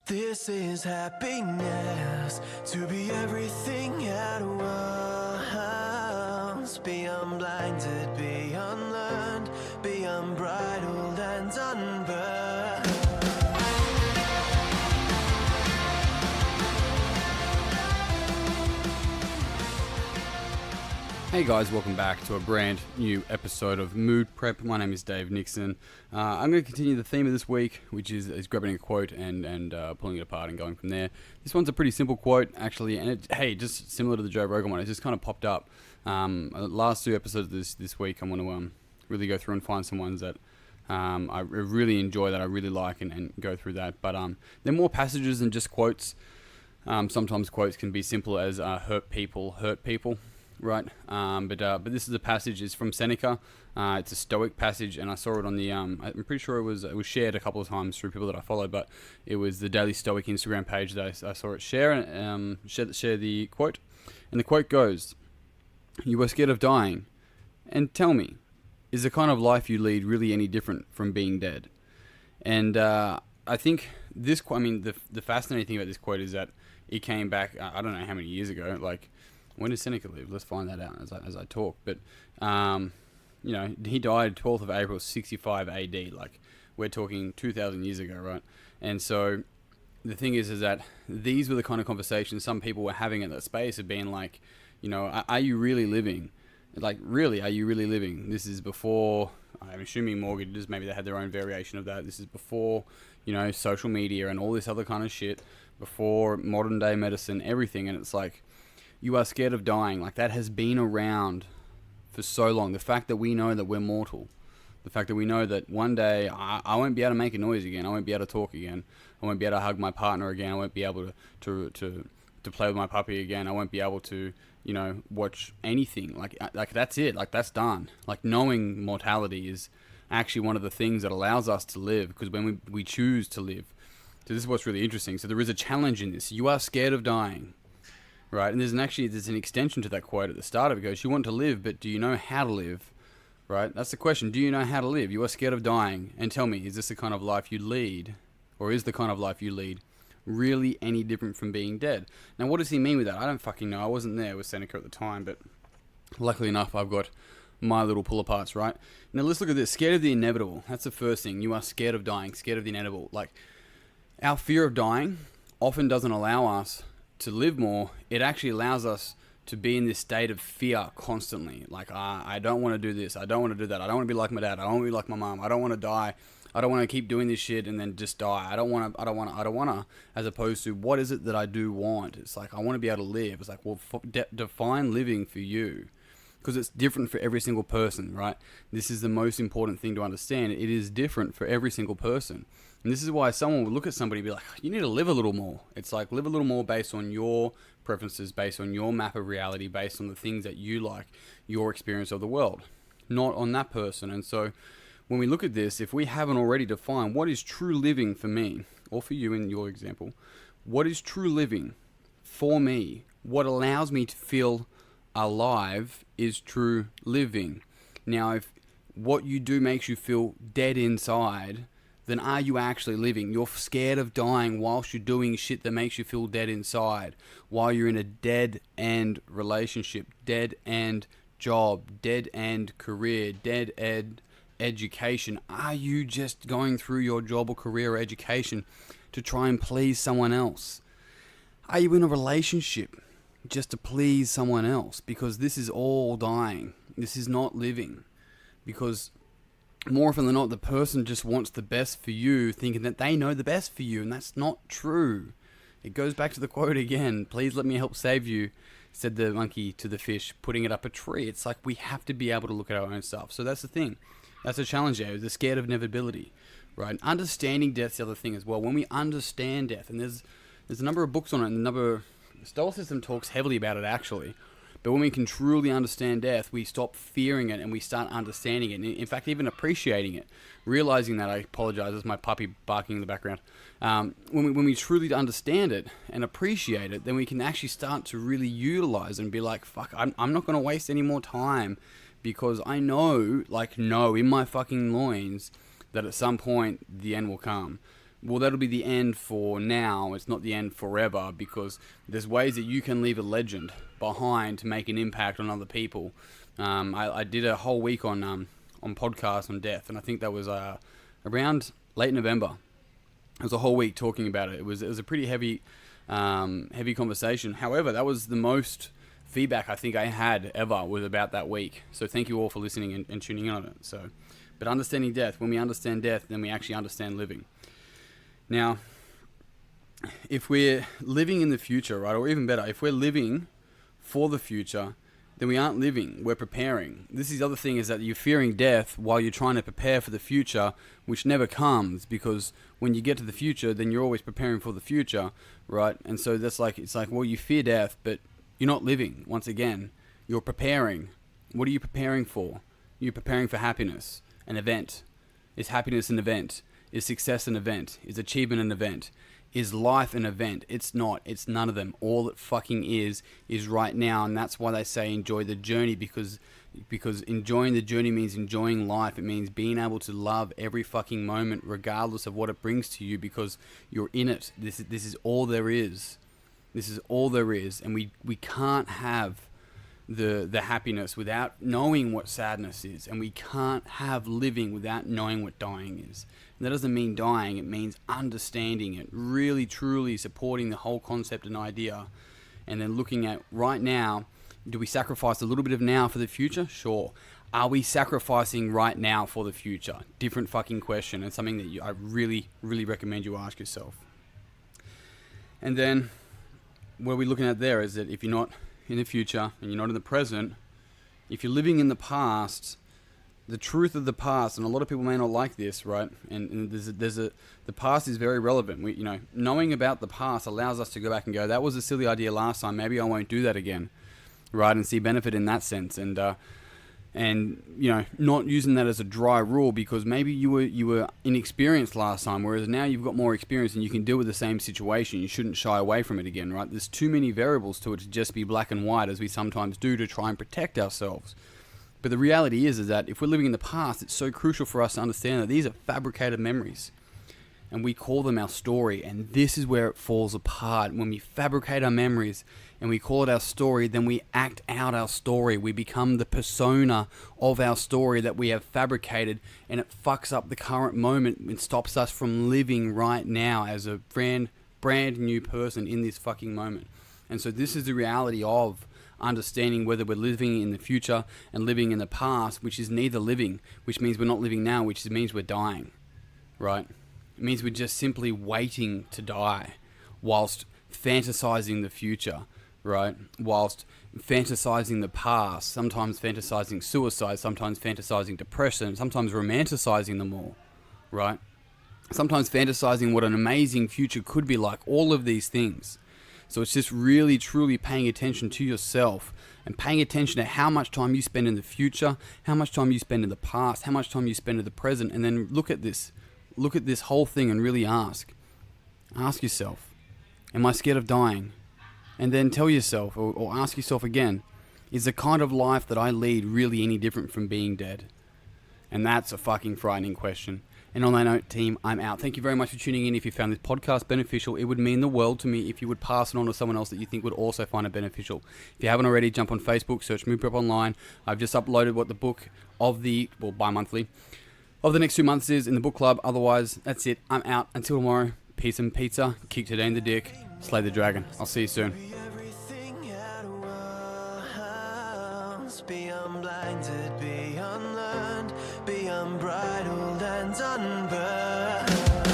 This is happiness, to be everything at once. Be unblinded, be unlearned, be unbridled and unburned. Hey guys, welcome back to a brand new episode of Mood Prep. My name is Dave Nixon. I'm going to continue the theme of this week, which is grabbing a quote and pulling it apart and going from there. This one's a pretty simple quote, actually, and just similar to the Joe Rogan one, it just kind of popped up. Last two episodes of this week, I'm going to really go through and find some ones that I really enjoy, that I really like, and go through that. But they're more passages than just quotes. Sometimes quotes can be simple as hurt people, right? But this is a passage. It's from Seneca. It's a Stoic passage, and I saw it on the. I'm pretty sure it was shared a couple of times through people that I follow, but it was the Daily Stoic Instagram page that I saw it share the quote, and the quote goes: "You are scared of dying, and tell me, is the kind of life you lead really any different from being dead?" And I think this. The fascinating thing about this quote is that it came back. I don't know how many years ago, like. When did Seneca live? Let's find that out as I talk. But, he died 12th of April, 65 AD. Like, we're talking 2,000 years ago, right? And so, the thing is that these were the kind of conversations some people were having in that space of being like, are you really living? Like, really, are you really living? This is before, I'm assuming mortgages, maybe they had their own variation of that. This is before, social media and all this other kind of shit, before modern day medicine, everything. And it's like, you are scared of dying. Like, that has been around for so long. The fact that we know that we're mortal, the fact that we know that one day I won't be able to make a noise again, I won't be able to talk again, I won't be able to hug my partner again, I won't be able to play with my puppy again, I won't be able to watch anything. Like that's it. Like, that's done. Like, knowing mortality is actually one of the things that allows us to live, because when we choose to live. So this is what's really interesting. So there is a challenge in this. You are scared of dying. Right, and there's an extension to that quote at the start of it. It goes, you want to live, but do you know how to live? Right, that's the question. Do you know how to live? You are scared of dying. And tell me, is this the kind of life you lead? Or is the kind of life you lead really any different from being dead? Now, what does he mean with that? I don't fucking know. I wasn't there with Seneca at the time, but luckily enough, I've got my little pull-aparts, right? Now, let's look at this. Scared of the inevitable. That's the first thing. You are scared of dying, scared of the inevitable. Like, our fear of dying often doesn't allow us to live more. It actually allows us to be in this state of fear constantly. Like, I don't want to do this. I don't want to do that. I don't want to be like my dad. I don't want to be like my mom. I don't want to die. I don't want to keep doing this shit and then just die. I don't want to, as opposed to, what is it that I do want? It's like, I want to be able to live. It's like, well, define living for you. Because it's different for every single person, right? This is the most important thing to understand. It is different for every single person. And this is why someone would look at somebody and be like, you need to live a little more. It's like, live a little more based on your preferences, based on your map of reality, based on the things that you like, your experience of the world, not on that person. And so when we look at this, if we haven't already defined what is true living for me, or for you in your example, what is true living for me, what allows me to feel alive is true living. Now, if what you do makes you feel dead inside, then are you actually living? You're scared of dying whilst you're doing shit that makes you feel dead inside, while you're in a dead-end relationship, dead-end job, dead-end career, dead-end education. Are you just going through your job or career or education to try and please someone else? Are you in a relationship just to please someone else? Because this is all dying. This is not living. Because more often than not, the person just wants the best for you, thinking that they know the best for you, and that's not true. It goes back to the quote again, please let me help save you, said the monkey to the fish, putting it up a tree. It's like, we have to be able to look at our own stuff. So that's the thing. That's a challenge there. They're scared of inevitability, right? Understanding death's the other thing as well. When we understand death, and there's a number of books on it, and Stoicism talks heavily about it, actually. But when we can truly understand death, we stop fearing it and we start understanding it. And in fact, even appreciating it. Realizing that, I apologize, there's my puppy barking in the background. When we truly understand it and appreciate it, then we can actually start to really utilize it and be like, fuck, I'm not going to waste any more time, because I know in my fucking loins that at some point the end will come. well, that'll be the end for now. It's not the end forever, because there's ways that you can leave a legend behind to make an impact on other people. I did a whole week on podcasts on death, and I think that was around late November. It was a whole week talking about it. It was a pretty heavy conversation. However, that was the most feedback I think I had ever was about that week. So thank you all for listening and tuning in on it. But understanding death, when we understand death, then we actually understand living. Now, if we're living in the future, right, or even better, if we're living for the future, then we aren't living, we're preparing. This is the other thing, is that you're fearing death while you're trying to prepare for the future, which never comes, because when you get to the future, then you're always preparing for the future, right? And so it's like, well, you fear death, but you're not living. Once again, you're preparing. What are you preparing for? You're preparing for happiness, an event. Is happiness an event? Is success an event? Is achievement an event? Is life an event? It's not. It's none of them. All it fucking is right now, and that's why they say enjoy the journey, because enjoying the journey means enjoying life. It means being able to love every fucking moment, regardless of what it brings to you, because you're in it. This is all there is. This is all there is, and we can't have the happiness without knowing what sadness is, and we can't have living without knowing what dying is. And that doesn't mean dying, it means understanding it, really truly supporting the whole concept and idea, and then looking at right now, do we sacrifice a little bit of now for the future? Sure. Are we sacrificing right now for the future? Different fucking question, and something that I really, really recommend you ask yourself. And then what we're looking at there is that if you're not in the future and you're not in the present, if you're living in the past, the truth of the past, and a lot of people may not like this, right? And the past is very relevant. Knowing about the past allows us to go back and go, that was a silly idea last time. Maybe I won't do that again, right? And see benefit in that sense, and not using that as a dry rule, because maybe you were inexperienced last time, whereas now you've got more experience and you can deal with the same situation. You shouldn't shy away from it again, right? There's too many variables to it to just be black and white, as we sometimes do to try and protect ourselves. But the reality is that if we're living in the past, it's so crucial for us to understand that these are fabricated memories, and we call them our story. And this is where it falls apart. When we fabricate our memories and we call it our story, then we act out our story. We become the persona of our story that we have fabricated, and it fucks up the current moment and stops us from living right now as a brand new person in this fucking moment. And so this is the reality of understanding whether we're living in the future and living in the past, which is neither living, which means we're not living now, which means we're dying, right? It means we're just simply waiting to die whilst fantasizing the future, right? Whilst fantasizing the past, sometimes fantasizing suicide, sometimes fantasizing depression, sometimes romanticizing them all, right? Sometimes fantasizing what an amazing future could be like, all of these things. So it's just really, truly paying attention to yourself and paying attention to how much time you spend in the future, how much time you spend in the past, how much time you spend in the present, and then look at this whole thing and really ask yourself, am I scared of dying? And then tell yourself, or ask yourself again, is the kind of life that I lead really any different from being dead? And that's a fucking frightening question. And on that note, team, I'm out. Thank you very much for tuning in. If you found this podcast beneficial, it would mean the world to me if you would pass it on to someone else that you think would also find it beneficial. If you haven't already, jump on Facebook, search Mood Prep Online. I've just uploaded what the book of bi-monthly, of the next 2 months is in the book club. Otherwise, that's it. I'm out. Until tomorrow, peace and pizza. Kick today in the dick. Slay the dragon. I'll see you soon. Be unblinded, be unlearned, be unbridled and unburned.